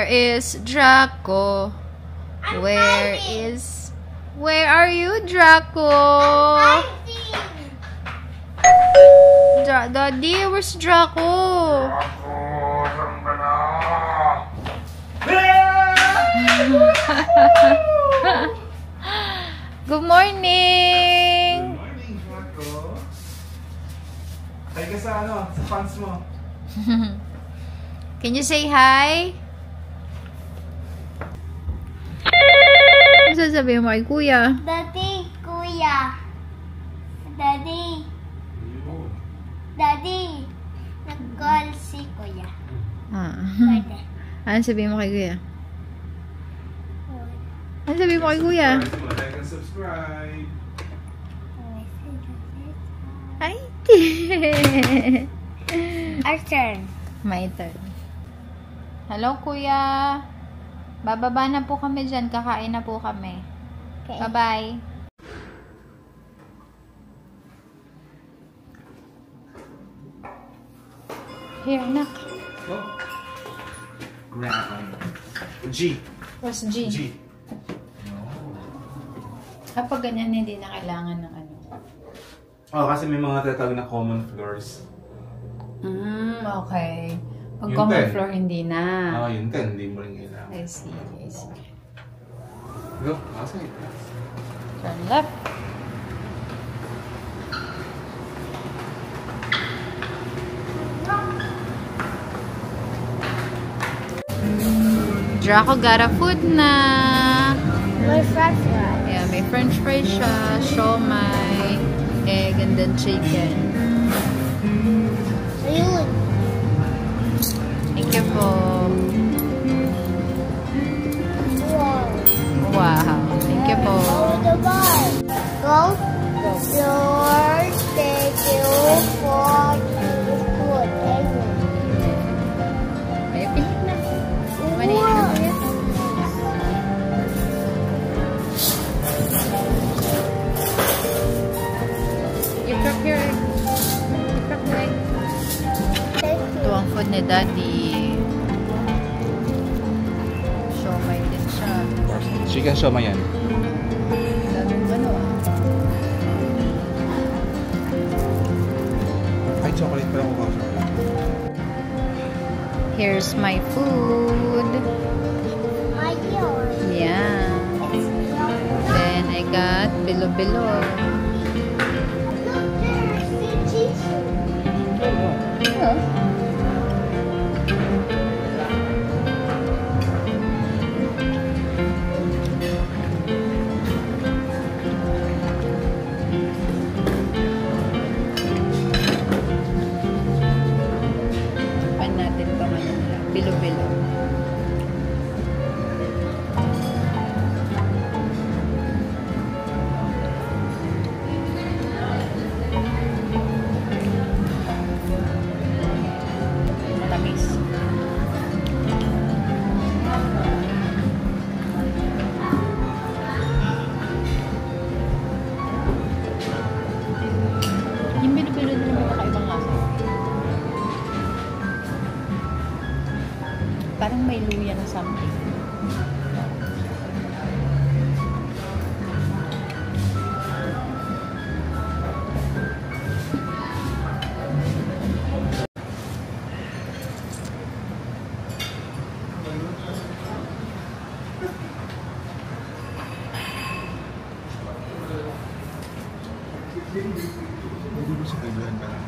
Where is Draco? Where are you, Draco? Daddy, where's Draco? Good morning! Good morning, Draco. Hi ka sa fans mo. Can you say hi? Ano sasabihin mo kay Kuya? Daddy, Kuya. Daddy. Daddy. Nag-call si Kuya. Pwede. Ano sabihin mo kay Kuya? Ano sabihin mo kay Kuya? Like and subscribe. Ay! Our turn. My turn. Hello, Kuya. Bababa na po kami dyan. Kakain na po kami. Okay. Bye-bye. Here, anak. Oh. Ground. G. What's G? G. Kapag ganyan, hindi na kailangan ng ano. Oh, kasi may mga tatawag na common floors. Okay. Pag Yung common 10. floor, hindi na. Oh, yun 10. Hindi mo rin kailangan. I see. Go. Awesome. Turn left. Draco got a food na. My french fries. Yeah, may french fries siya, siomai, egg, and then chicken. Ayun. Thank you po. Wow. Wow. Thank you po. Go to the bar. Go. Lord, thank you for the food. May pinik na. Mani na. You crack your egg. You crack the egg. Thank you. Ito ang food ni Daddy. Siomai din siya. Chicken shawarma yan. Daming ano ah. Ay, chocolate pa lang ako. Here's my food. Ayun. Yeah. Then I got bilo-bilo. Look, there's the t-shirt. Oh. Pan natin pa man bilo-bilo. Matamis. Yung bilo-bilo din naman kakaibang lasa. Parang may luya na something. Hindi mo sa kaibigan ka lang.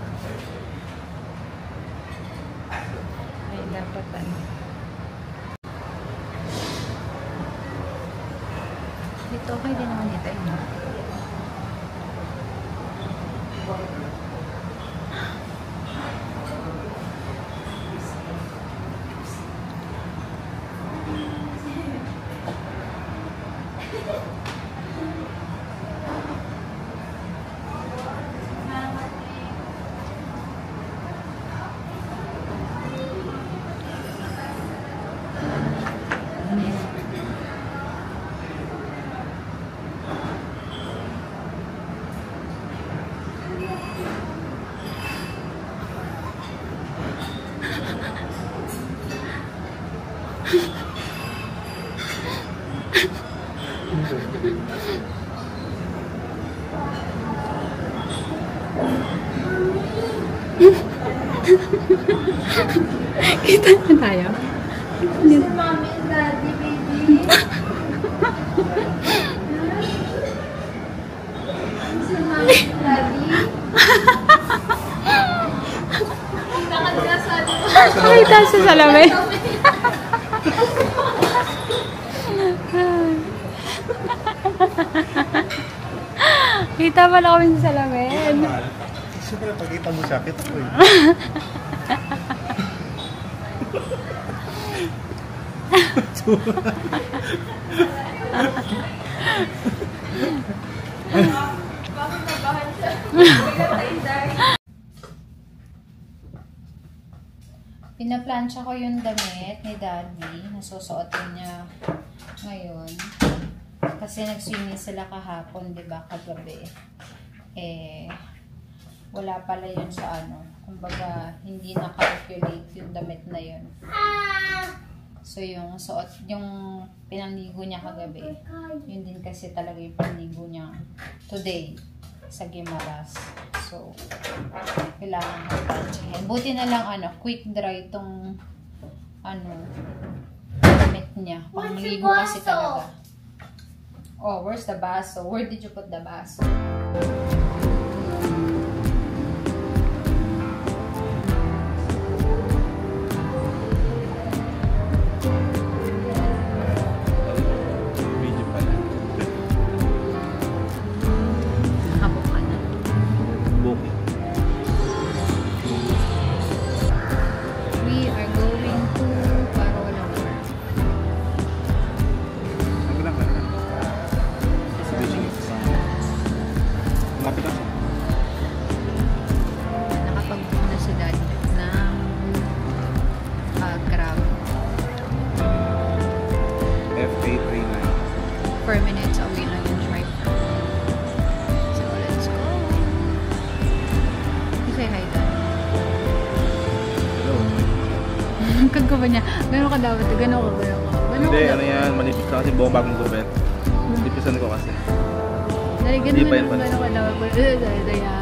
Ay, dapat ano. Dito okay din naman dito. No? Kita na tayo. Si mommy and daddy, baby. Si mommy and daddy. Nakita sa salamin. Kita pala kami sa salamin. Siyempre, pagkita mo siya, kita ko eh. Pinaplansya ko yung damit ni Daddy na susuotin niya ngayon. Kasi nag-swimming sila kahapon, di ba, kagabi. Wala pala yun sa ano. Kumbaga, hindi na-calculate yung damit na yun. So, yung suot, yung pinanligo niya kagabi, yun din kasi talaga yung pinanligo niya today sa Guimaras. So, kailangan mag-plansyahin. Buti na lang, quick dry itong, damit niya. Pangmaligo kasi talaga. Oh, where's the baso? Where did you put the baso? Video pala. Nakabok ka na. Booking. We are going to Parolawar. Naglang. Lapit ako. Nakapag-book na si Daddy ng Grab. FA39. 4 minutes away lang yung drive. So, let's go. You say hi, Dad. Hello. Kag ko ba niya? Gano'n ka dapat? Gano'n ka? Hindi, ano yan, manipis na kasi buong bagong gupit. Nipisan ko kasi. Dali, Hindi pa yun gano'n ka dapat? Dali, yan.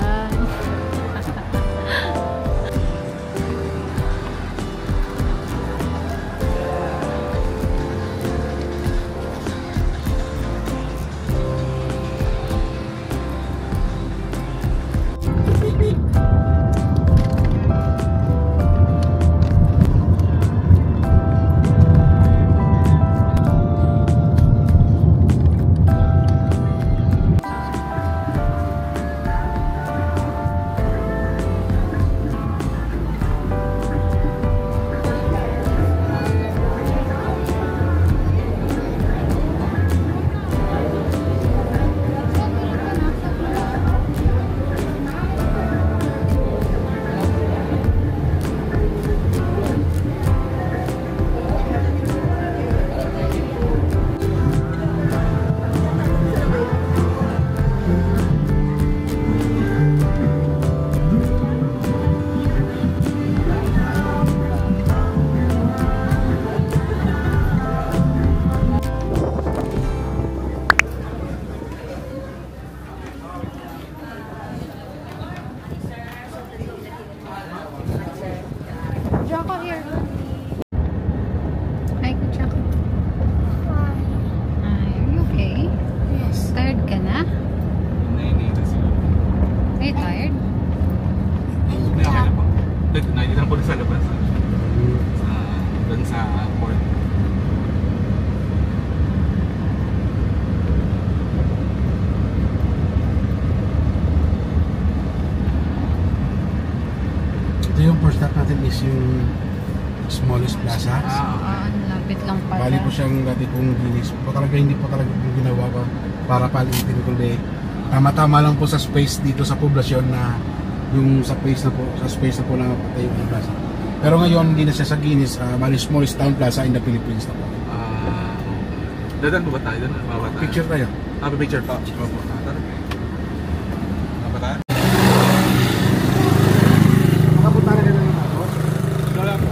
Jocko here. Hi, Jocko. Are you okay? Yes. Tired ka na? Are you tired? Hindi, okay na po. Nakikita po sa labas. Doon sa port. Ito yung first stop natin is yung smallest plaza. Ang lapit lang pala. Bali po siyang dati kong ginis. Hindi po talaga po ginawa ko para palitin kundi tama-tama lang po sa space dito sa poblasyon na yung sa space na po lang tayo yung plaza. Pero ngayon hindi na siya sa Guinness, bali smallest town plaza in the Philippines na po. Dadan po ba tayo? Dadan ba tayo? Picture tayo. Picture pa. Opo. Tara. Apa tayo? Makapunta na rin naman ako. Wala po.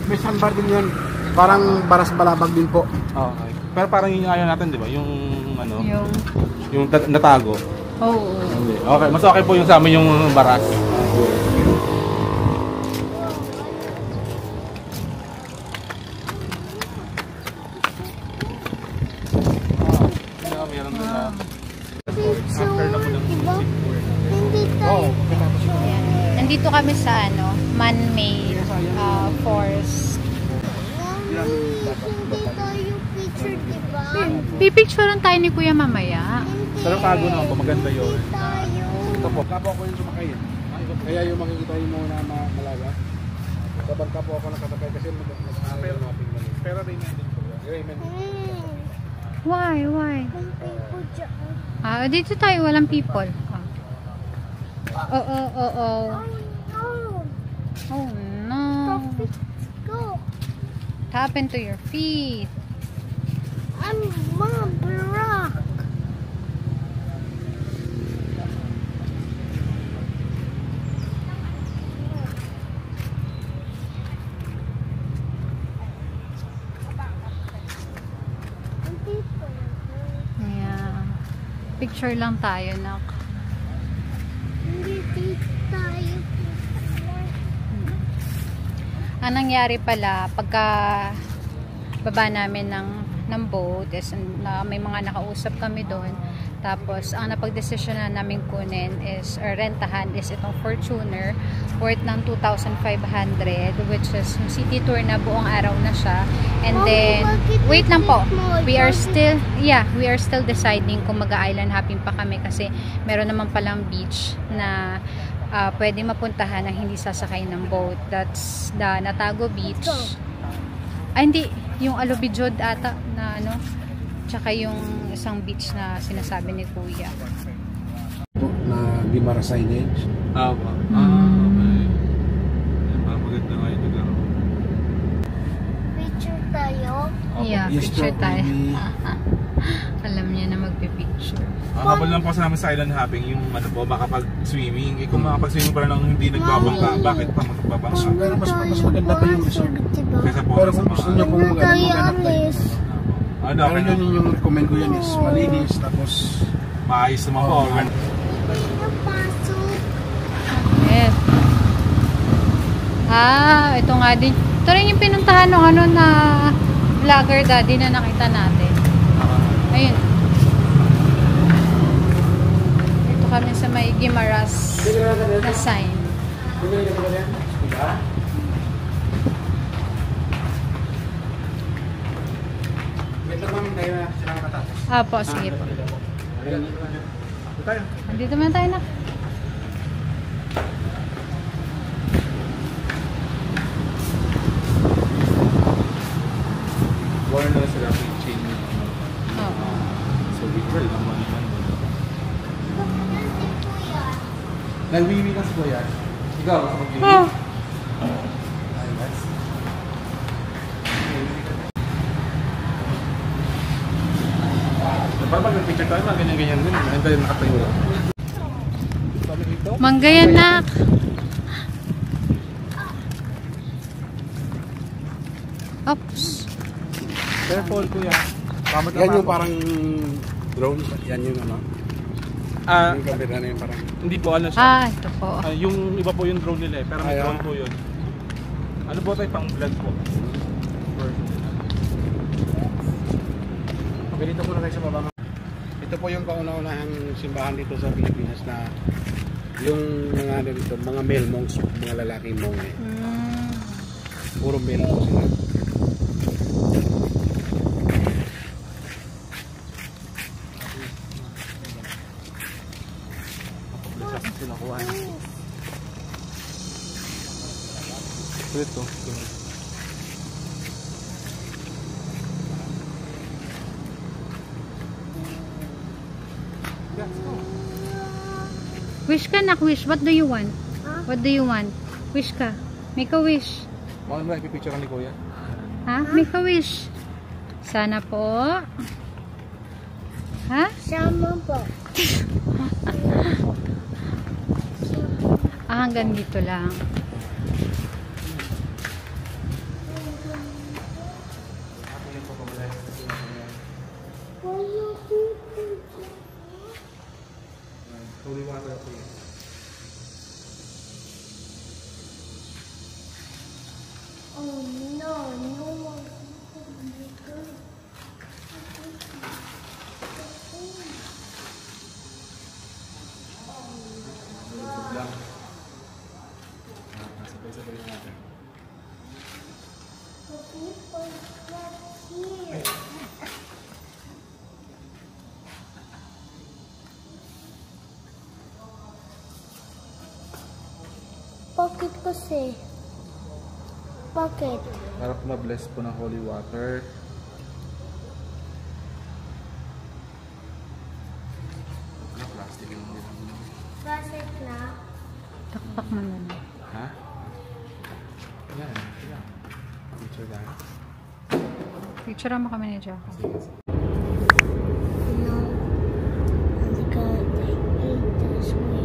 May may sandbar din yun. Parang baras balabag din po. Okay. Pero parang yung ayaw natin, di ba? Yung ano? Yung Natago. Oo. Hindi. Okay, mas okay po yung sa amin yung baras. Meron din na after na po ng music tour. Hindi tayo. Ayan. Nandito kami sa man-made forest. Hindi tayo picture, diba? Pipicturean tayo ni Kuya mamaya. Pero tago naman po, maganda yun. Tayo. Ito po, kapo ako yung sumakay. Kaya yung makikita yung muna malaga. Sa bangka po ako nakasakay kasi mag-aaral yung mapping lang. Pero Raymond din po. Raymond. Why? Ang people dyan. Dito tayo, walang people. Oo. Oh no. Oh no. Let's go. What happened to your feet? I'm Mom Rock. Yeah. Picture lang tayo, nak. Hindi tayo Ang nangyari pala, pagka baba namin ng boat, is, may mga nakausap kami doon. Tapos, ang napag-desisyon na namin kunin is, or rentahan is itong Fortuner, worth ng 2,500, which is yung city tour na buong araw na siya. And then, wait lang po, we are still deciding kung mag-island hopping pa kami kasi meron naman palang beach na pwede mapuntahan na hindi sasakay ng boat. That's the Natago Beach. Hindi, yung Alubijod ata na tsaka yung isang beach na sinasabi ni Kuya. Na Guimara signage. Okay. Okay. Maganda nga ito garo. picture tayo. Yeah, Yes, picture po, tayo. baby. Alam niya na magpipicture. Ang habol lang po sa namin sa island hopping, yung makapag-swimming. Kung makapag-swimming pa lang hindi nagbabangka, bakit pa magbabangka? Pero mas maganda pa yung resort. Diba? Kaysa po Pero sa kung gusto nyo mga... pong maghanap tayo. Ano, Pero yun yung recommend ko yan is malinis, tapos maayos naman po. Napasok. Yes. Ito nga din. Ito rin yung pinuntahan ng na vlogger daddy na nakita natin. Ayun. Ito kami sa may Guimaras na sign. Po, sige po. Andito man tayo na. War na sila chain. Oo. So, well naman naman. Nagwiwi ka si Kuya. Ikaw, sa mag-wiwi? Ay, that's... Parang pag nag-picture tayo, mga ganyan-ganyan din. Hindi tayo nakatayo lang. Sabi dito? Manggayan na. Oops. Careful, Kuya. yan yung parang drone. Yan yung yung kamera na yung parang Hindi po, ano siya. Ito po. Yung iba po yung drone nila eh, pero may drone po yun. Ano po tayo pang vlog po? ganito po na tayo sa baba. Ito po yung kauna-unahang simbahan dito sa Pilipinas na yung mga dito, mga male monks, mga lalaking monk eh. Puro male monks sila. Ito. Wish ka nak, wish. What do you want? What do you want? Wish ka. Make a wish. Bakit ba ipipicture ni Kuya? Make a wish. Sana po. Sama po. Hanggang dito lang. Bakit kasi? Bakit? Para po ma-bless po ng holy water. Ano, plastic yung nila. Bakit na? Takpak mo na. Ha? Yan. Picture tayo. Picture mo kami ni Jacko. Sige, sige. No. I'm gonna eat this way.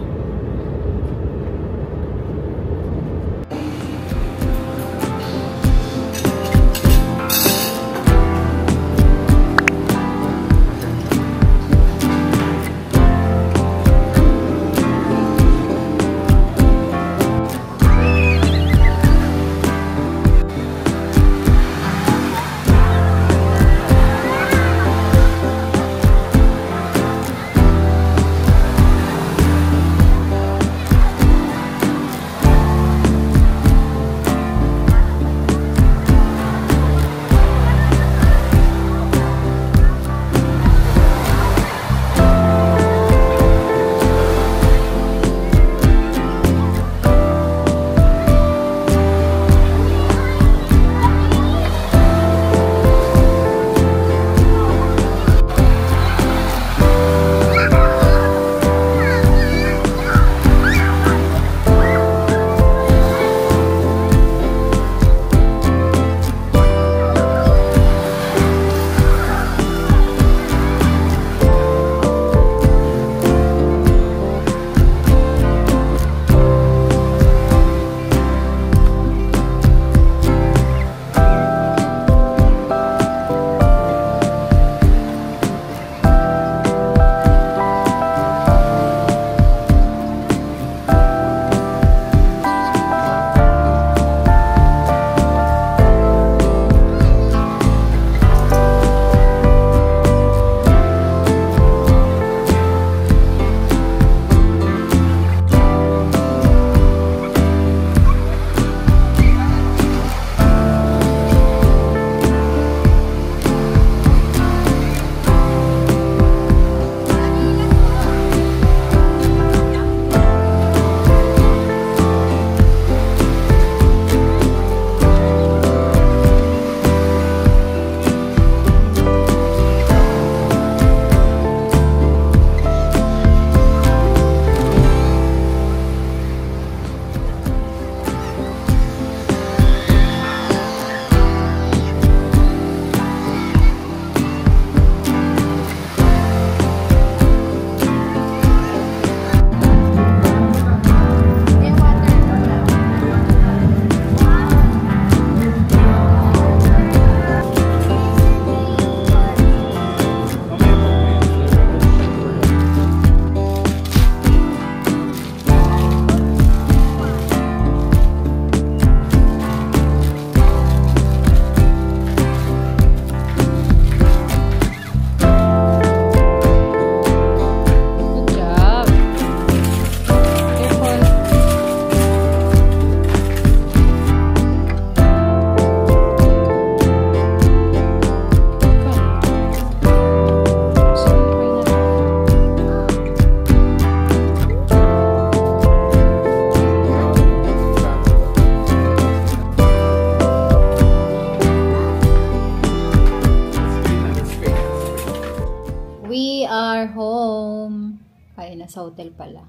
Sa hotel pala.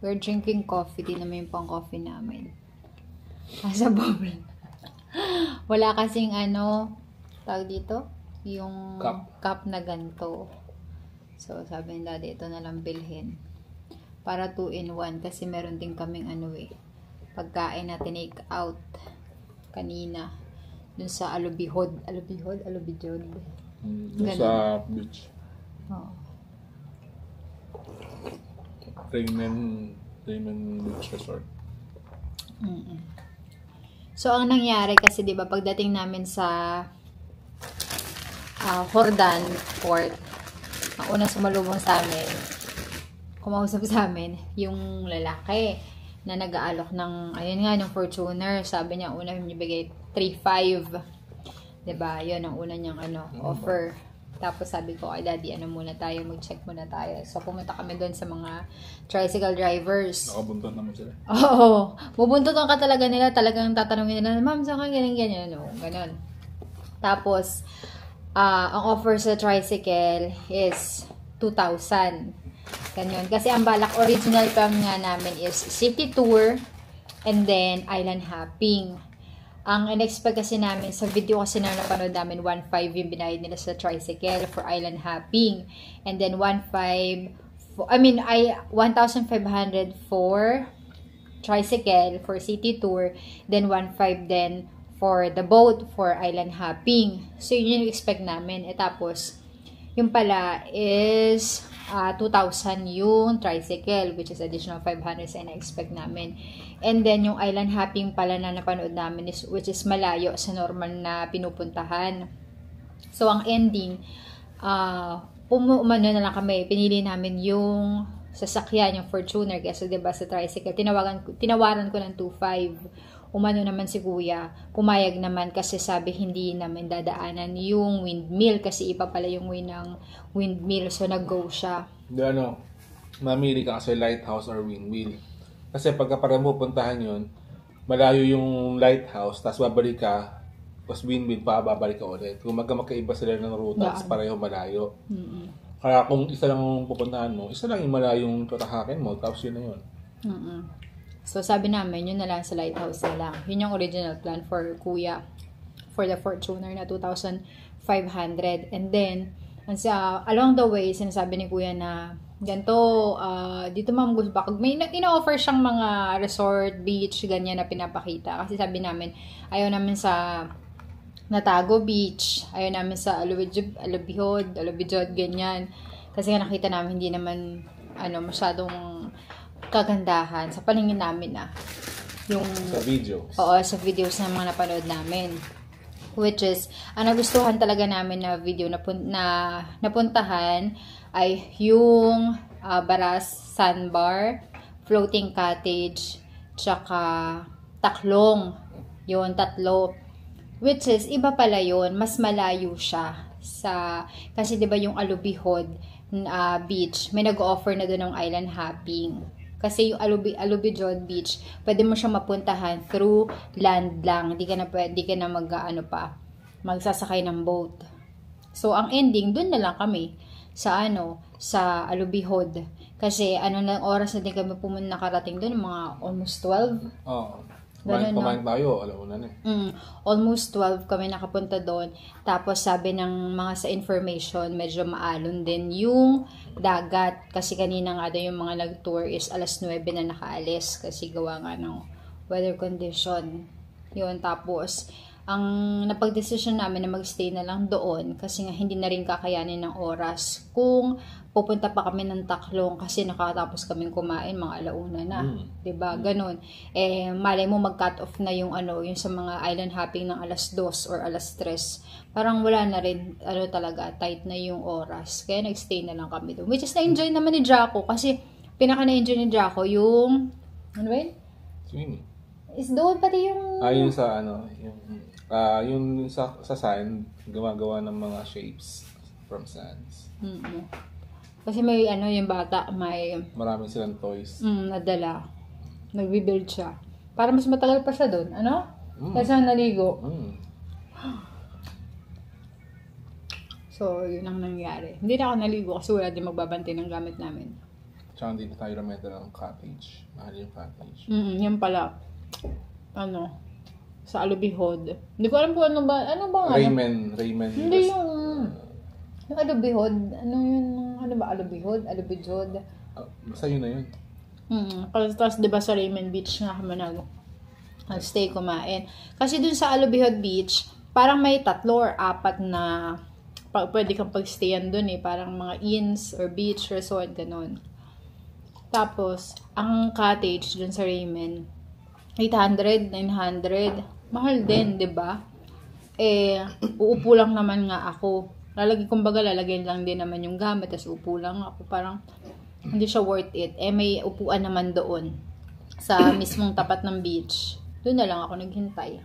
We're drinking coffee. Di naman yung pang coffee namin. Sa bubble. Wala kasing tawag dito? Yung cup na ganito. So, sabi ng daddy, ito na lang bilhin. Para 2-in-1. Kasi meron din kaming pagkain na tinake out kanina. Dun sa Alubihod. Sa beach. Oo. Raymond Beach Resort. So, ang nangyari kasi, di ba, pagdating namin sa Hordan Port, ang unang sumalubong sa amin, kumausap sa amin, yung lalaki na nag-aalok ng, ayun nga, yung Fortuner. Sabi niya, unang bigay 3,500. 'Diba? 'Yun ang una niyang offer. Tapos sabi ko, ay daddy, muna tayo, mag-check muna tayo. So, pumunta kami doon sa mga tricycle drivers. Nakabuntot naman sila. Oo. Bubuntutan ka talaga nila. Talagang tatanungin nila, ma'am, saan ka ganyan? Ganon. Tapos, ang offer sa tricycle is 2,000. Ganyan. Kasi ang balak original plan nga namin is city tour and then island hopping. Ang in-expect kasi namin, sa video kasi na napanood namin, 1,500 yung binayad nila sa tricycle for island hopping. And then 1,500 for tricycle for city tour. Then 1,500 then for the boat for island hopping. So yun yung expect namin. Tapos, yung pala is 2,000 yung tricycle, which is additional 500 sa na-expect namin. And then, yung island hopping pala na napanood namin is, which is malayo sa normal na pinupuntahan. So, ang ending, umano na lang kami, pinili namin yung sasakyan, yung Fortuner, kasi diba sa tricycle, tinawaran ko ng 2,500. Umano naman si kuya, pumayag naman kasi sabi hindi namin dadaanan yung windmill kasi iba pala yung way ng windmill, so nag-go siya. Mamili ka kasi lighthouse or windmill. Kasi pagka parang pupuntahan yun, malayo yung lighthouse, tapos babalik ka, tapos windmill pa, babalik ka ulit. Kung magkaiba sila ng ruta, tapos pareho malayo. Kaya kung isa lang ang pupuntahan mo, isa lang yung malayong tatahakin mo, tapos yun na yun. So, sabi namin, yun na lang sa lighthouse na lang. Yun yung original plan for kuya. For the Fortuner na 2,500. And then, along the way, sinasabi ni kuya na, ganito, dito ma'am, baka may ina-offer siyang mga resort, beach, ganyan na pinapakita. Kasi sabi namin, ayaw namin sa Natago Beach, ayaw namin sa Alubihod, ganyan. Kasi nakita namin, hindi naman, masyadong kagandahan sa paningin namin yung sa videos. Oo, sa videos na mga napanood namin. Which is, ang nagustuhan talaga namin na video na napuntahan ay yung Baras Sandbar, Floating Cottage, tsaka Taklong. Yun, tatlo. Which is, iba pala yun, mas malayo siya kasi 'di ba yung Alubihod beach, may nag-offer na doon ng island hopping. Kasi yung Alubijod Beach, pwede mo siyang mapuntahan through land lang. Hindi ka na magsasakay ng boat. So, ang ending, dun na lang kami sa Alubihod. Kasi, oras na din kami nakarating dun, mga almost 12. Oo. Kumain tayo, alam mo na Almost 12 kami nakapunta doon. Tapos sabi ng mga sa information, medyo maalon din yung dagat. Kasi kanina nga daw yung mga nag-tour is alas 9 na nakaalis. Kasi gawa nga ng weather condition. Yun, tapos ang napag-decision namin na magstay na lang doon kasi nga hindi na rin kakayanin ng oras kung pupunta pa kami ng Taklong kasi nakatapos kaming kumain mga alauna na. 'Di ba? Ganun. Malay mo mag-cut off na yung yung sa mga island hopping ng alas 2 or alas 3. Parang wala na rin talaga tight na yung oras. Kaya nagstay na lang kami doon. Which is na-enjoy naman ni Jaco kasi pinaka na-enjoy ni Jaco yung swimming. Is doon pati yung yung sa yung sa sand, gumagawa ng mga shapes from sands. Kasi may yung bata, maraming silang toys. Nadala. Nagbi-build siya. Para mas matagal pa siya doon. Kasi naligo. So, yun ang nangyari. Hindi na ako naligo kasi wala din magbabantay ng gamit namin. Tsaka hindi na tayo rameta ng cottage. Mahal yung cottage. Yan pala. Sa Alubihod. Hindi ko alam kung ano ba Raymond. Hindi yung Alubihod. Ano ba Alubihod? Alubijod? Basta yun na yun. Tapos diba sa Raymond Beach nga kami nag-stay kumain. Kasi dun sa Alubihod Beach, parang may 3 or 4 na pwede kang pag-stayan dun parang mga inns or beach resort, ganun. Tapos, ang cottage dun sa Raymond, 800, 900, mahal din, 'di ba? Uupo lang naman nga ako. Lalagay lang din naman yung gamit, tapos upo lang ako. Parang hindi siya worth it. May upuan naman doon sa mismong tapat ng beach. Doon na lang ako naghintay.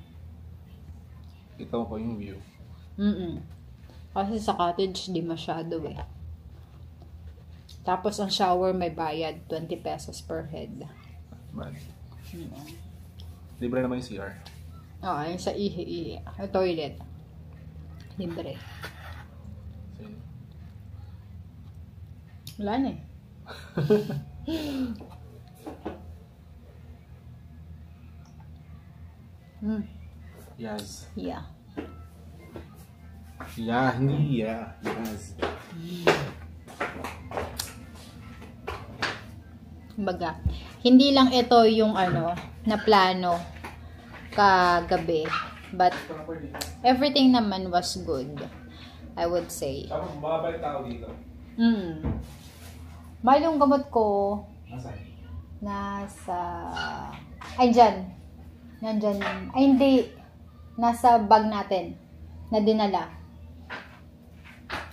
Kita mo pa yung view. Kasi sa cottage, di masyado eh. Tapos, ang shower may bayad, 20 pesos per head. Man. Libre naman yung CR. Oo, yung sa ihi. Toilet. Libre. So, Wala na eh. yes. Yeah. Yeah, hindi yeah. Yes. Kumbaga, hindi lang ito yung na plano kagabi. But, everything naman was good. I would say. Tapos, mababay tao dito. Mahal yung gamot ko. Nasaan? Ay, dyan. Nandyan. Ay, hindi. Nasa bag natin. Na dinala.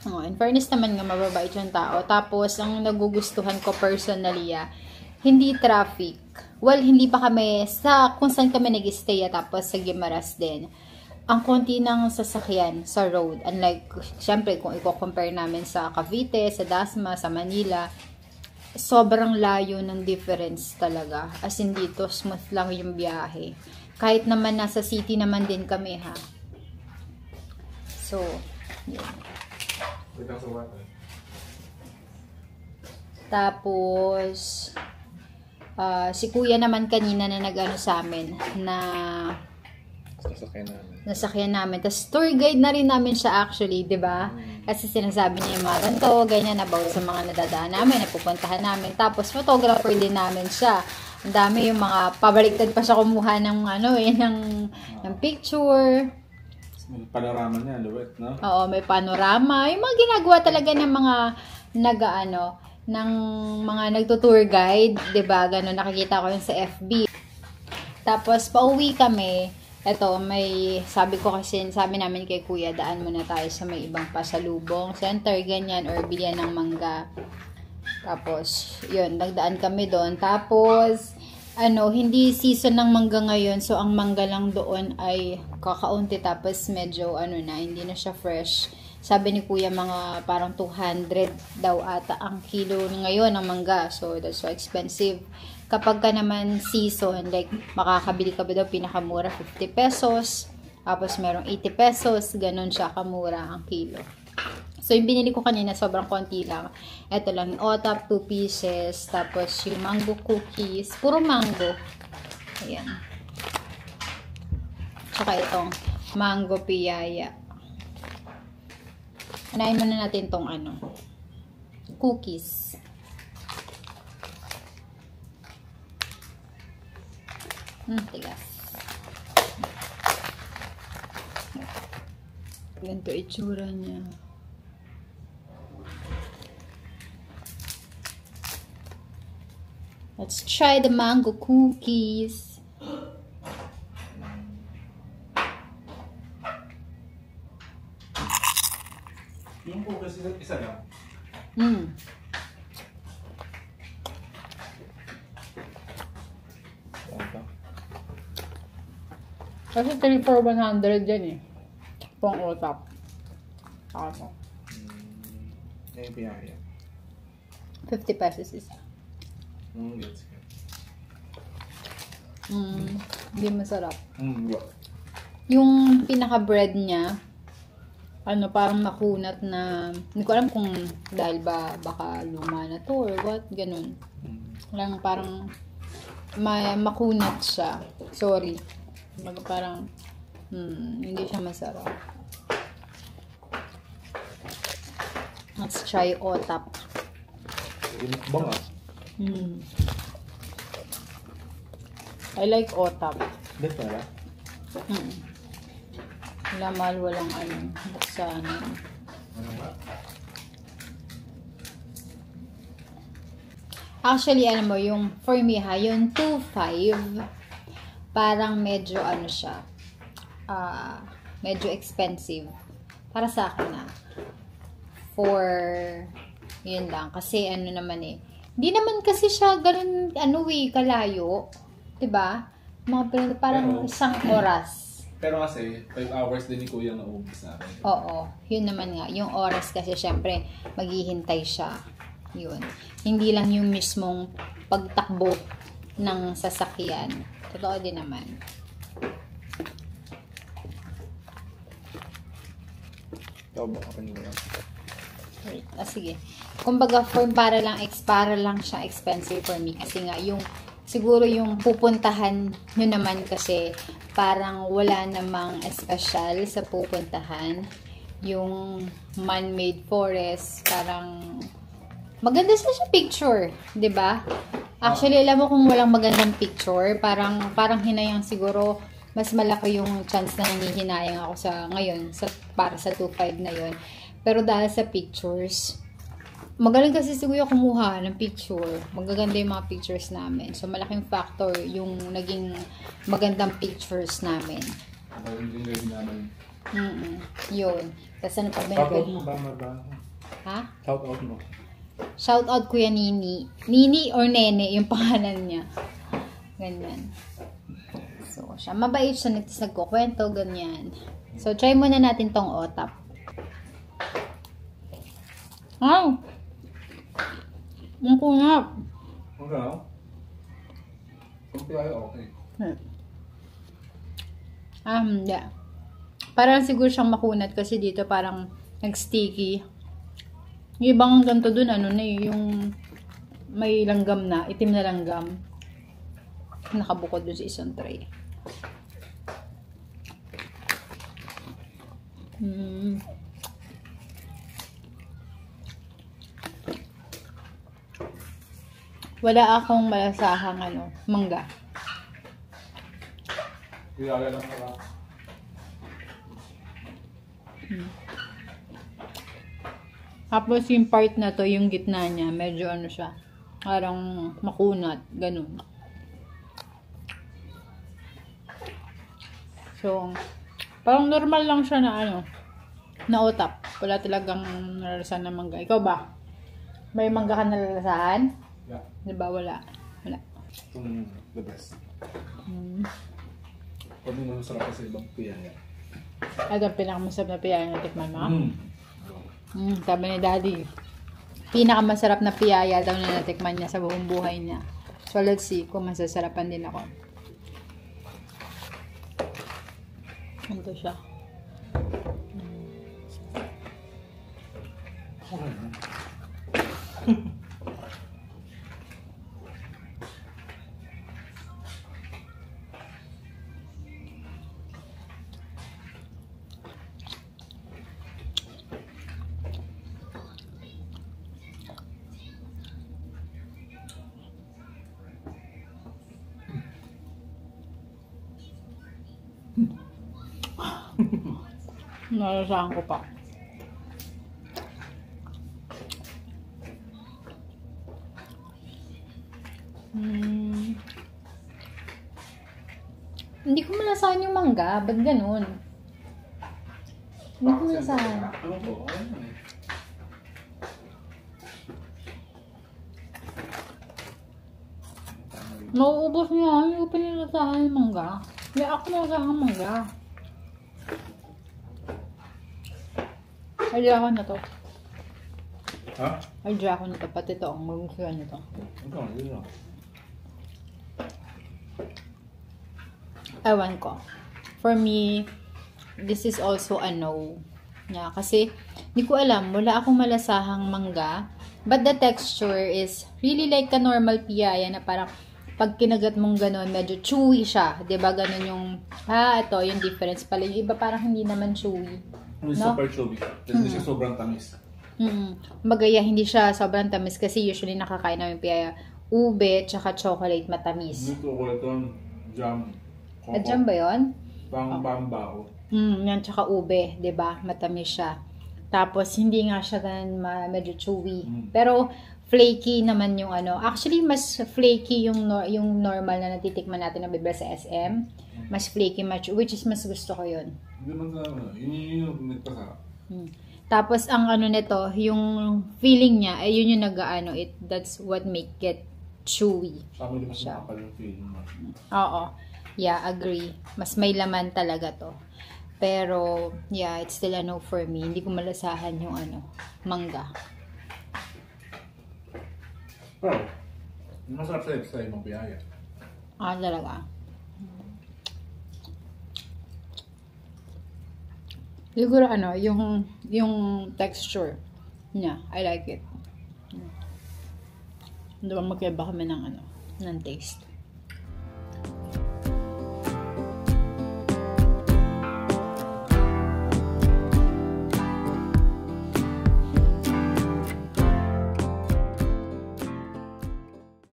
In fairness naman nga, mababait yung tao. Tapos, ang nagugustuhan ko personally, hindi traffic. Well, hindi pa kami kung saan kami nag-stay, tapos sa Guimaras din. Ang konti ng sasakyan sa road. Unlike, syempre, kung i-compare namin sa Cavite, sa Dasma, sa Manila, sobrang layo ng difference talaga. As in dito, smooth lang yung biyahe. Kahit naman nasa city naman din kami, ha. So, yun. Tapos, si kuya naman kanina na nag-ano sa amin, na nasakyan namin. Tapos, tour guide na rin namin siya actually, di ba? Kasi sinasabi niya yung mga ganito, ganyan, about sa mga nadadaan namin, napupuntahan namin. Tapos, photographer din namin siya. Ang dami yung mga, pabaliktad pa siya kumuha ng, ng picture. May panorama niya, luwet, no? Oo, may panorama. Yung mga ginagawa talaga ng mga ng mga nagtutour guide, 'di ba? Ganun nakikita ko yun sa FB. Tapos pauwi kami. Eto, sabi namin kay Kuya, daan muna tayo sa may ibang pasalubong, center ganyan or bilyan ng mangga. Tapos, yun, nagdaan kami doon. Tapos, hindi season ng mangga ngayon. So, ang mangga lang doon ay kakaunti. Tapos, medyo, hindi na siya fresh. Sabi ni Kuya, mga parang 200 daw ata ang kilo ngayon ng mangga. So, that's so expensive. Kapag ka naman season, like, makakabili ka ba daw pinakamura, 50 pesos. Tapos, merong 80 pesos. Ganon siya kamura ang kilo. So, yung binili ko kanina, sobrang konti lang. Ito lang, yung OTAP, 2 pieces. Tapos, yung mango cookies. Puro mango. Ayan. Tsaka itong mango piyaya. Anayin muna natin tong cookies. Tigas. Ganito itsura niya. Let's try the mango cookies. Yung cookies, isa lang. Kasi 3 for 100 yan eh. Pang OTAP. Yung piyaya. 50 pesos isa. That's good. Hindi masarap. Yeah. Yung pinaka-bread niya, parang makunat na, hindi ko alam kung dahil ba baka luma na to or what, ganun. Lang parang makunat siya. Sorry. Parang hindi siya masarap. Let's try OTAP. Bango. I like OTAP. Hindi pala. Wala mahal, walang sa Actually, yung for me yung 2.5 parang medyo siya, medyo expensive para sa akin for yun lang, kasi naman hindi naman kasi siya ganun kalayo, 'di ba? Mga parang isang oras Pero kasi, 5 hours din ni Kuya ang naubos natin. Oo, yun naman nga. Yung oras kasi syempre, maghihintay siya. Yun. Hindi lang yung mismong pagtakbo ng sasakyan. Totoo din naman. Ikaw ba ka panigurang? Wait, sige. Kumbaga, para lang siya expensive for me. Kasi nga, siguro yung pupuntahan nyo naman kasi parang wala namang espesyal sa pupuntahan. Yung man-made forest, parang maganda siya picture, 'di ba? Actually, alam mo kung walang magandang picture, parang hinayang siguro mas malaki yung chance na nangihinayang ako para sa 2.5 na yon. Pero dahil sa pictures, magaling kasi siguro kumuha ng picture. Magaganda yung mga pictures namin. So, malaking factor yung naging magandang pictures namin. Yung ready namin. Yun. Tapos ano pa ba? Shout out mo ba? Ha? Shout out mo. Shout out Kuya Nini. Nini or Nene, yung pangalan niya. Ganyan. So, siya. Mabait siya. Nagkukwento, ganyan. So, try muna natin tong otap. Wow! Ang kunap. Okay lang. Okay ay okay. Hindi. Parang siguro siyang makunat kasi dito parang nag-sticky. Yung ibang ganito dun, yung may langgam na, itim na langgam. Nakabukod dun sa isang tray. Wala akong malasahang mangga. Kaya lang pala. Tapos yung part na to, yung gitna niya, medyo siya, parang makunat, ganun. So, parang normal lang siya na na utap. Wala talagang nalalasahan ng mangga. Ikaw ba? May mangga ka nalalasahan? Yeah. Diba? Wala. The best. Pag mo masarap kasi ibang piyaya. Ito ang pinakamasarap na piyaya na tikman mo? Sabi ni Daddy, pinakamasarap na piyaya daw na natikman niya sa buong buhay niya. So let's see kung masasarapan din ako. Ito siya. Nalasahan ko pa. Hindi ko malasahan yung mangga. Ba't ganun? Hindi ko malasahan. Ano po? Nauubos niya. Hindi ko pinalasahan yung mangga. Hindi ako nalasahan yung mangga. Ay, ako na to. Ha? Ay, ako na to. Pati to. Ang magustuhan nito. Ito, yun lang. Ewan ko. For me, this is also a no. Yeah, kasi, hindi ko alam. Wala akong malasahang mangga. But the texture is really like a normal piyaya na parang pag kinagat mong gano'n, medyo chewy siya. Diba? Ganun yung, ito, yung difference pala. Yung iba parang hindi naman chewy. Hindi super chewy. Hindi siya sobrang tamis. Magaya, hindi siya sobrang tamis kasi usually nakakain namin piyaya ube, tsaka chocolate matamis. Dito ko ito, jam. Jam ba yun? Bambao. Yan, tsaka ube, diba? Matamis siya. Tapos, hindi nga siya ganun medyo chewy. Pero, flaky naman yung Actually, mas flaky yung normal na natitikman natin na bibili sa SM. Mas flaky, which is mas gusto ko yun. Hindi man sa yun yung nagpasarap. Tapos, ang nito, yung feeling niya, ay yun yung that's what make it chewy. Tama din mas makapal yung feeling mo. Oo. Yeah, agree. Mas may laman talaga to. Pero, yeah, it's still a no for me. Hindi ko malasahan yung mangga. Pero, masarap sa ibang biyaya. Talaga. Siguro yung texture niya, I like it. Hindi ba magkaiba kami ng taste.